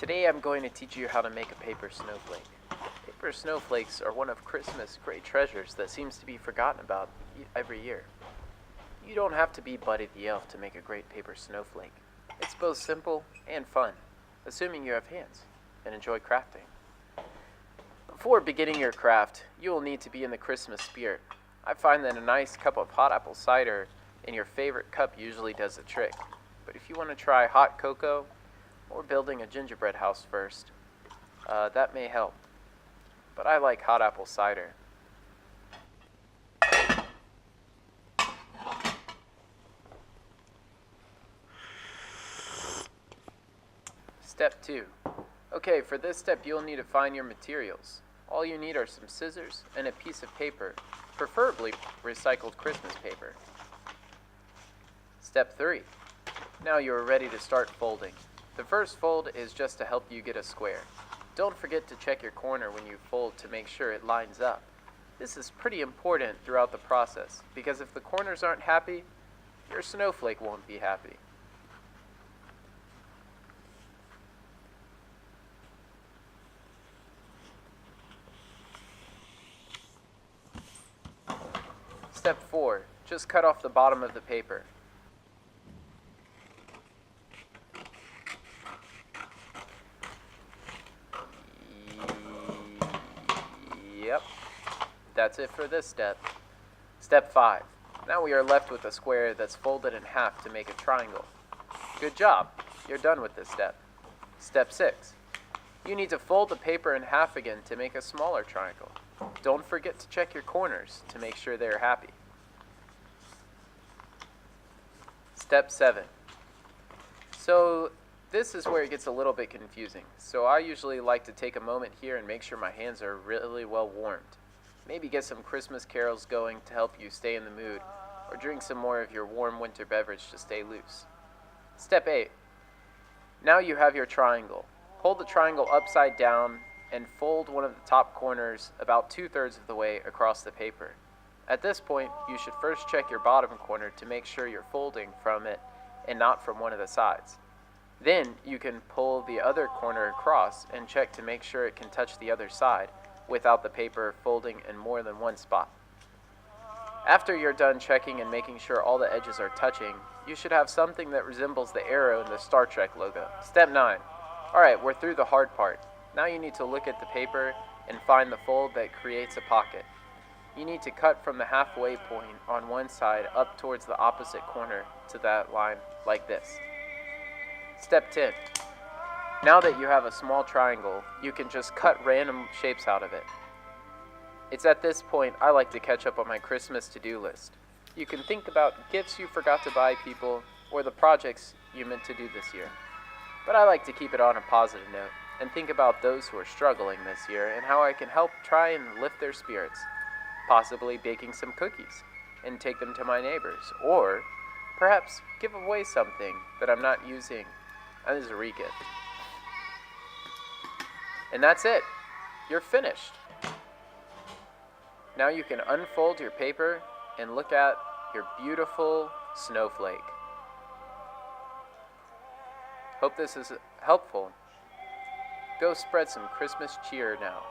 Today I'm going to teach you how to make a paper snowflake. Paper snowflakes are one of Christmas' great treasures that seems to be forgotten about every year. You don't have to be Buddy the Elf to make a great paper snowflake. It's both simple and fun, assuming you have hands and enjoy crafting. Before beginning your craft, you will need to be in the Christmas spirit. I find that a nice cup of hot apple cider in your favorite cup usually does the trick. But if you want to try hot cocoa or building a gingerbread house first, that may help. But I like hot apple cider. Step 2. Okay, for this step you'll need to find your materials. All you need are some scissors and a piece of paper, preferably recycled Christmas paper. Step 3. Now you are ready to start folding. The first fold is just to help you get a square. Don't forget to check your corner when you fold to make sure it lines up. This is pretty important throughout the process, because if the corners aren't happy, your snowflake won't be happy. Step 4. Just cut off the bottom of the paper. Yep, that's it for this step. Step 5. Now we are left with a square that's folded in half to make a triangle. Good job, you're done with this step. Step 6. You need to fold the paper in half again to make a smaller triangle. Don't forget to check your corners to make sure they're happy. Step 7. So this is where it gets a little bit confusing. So I usually like to take a moment here and make sure my hands are really well warmed. Maybe get some Christmas carols going to help you stay in the mood, or drink some more of your warm winter beverage to stay loose. Step 8. Now you have your triangle. Hold the triangle upside down and fold one of the top corners about 2/3 of the way across the paper. At this point, you should first check your bottom corner to make sure you're folding from it and not from one of the sides. Then you can pull the other corner across and check to make sure it can touch the other side without the paper folding in more than one spot. After you're done checking and making sure all the edges are touching, you should have something that resembles the arrow in the Star Trek logo. Step 9. Alright, we're through the hard part. Now you need to look at the paper and find the fold that creates a pocket. You need to cut from the halfway point on one side up towards the opposite corner to that line like this. Step 10. Now that you have a small triangle, you can just cut random shapes out of it. It's at this point I like to catch up on my Christmas to-do list. You can think about gifts you forgot to buy people or the projects you meant to do this year. But I like to keep it on a positive note and think about those who are struggling this year and how I can help try and lift their spirits, possibly baking some cookies and take them to my neighbors, or perhaps give away something that I'm not using as a re-gift. And that's it. You're finished. Now you can unfold your paper and look at your beautiful snowflake. Hope this is helpful. Go spread some Christmas cheer now.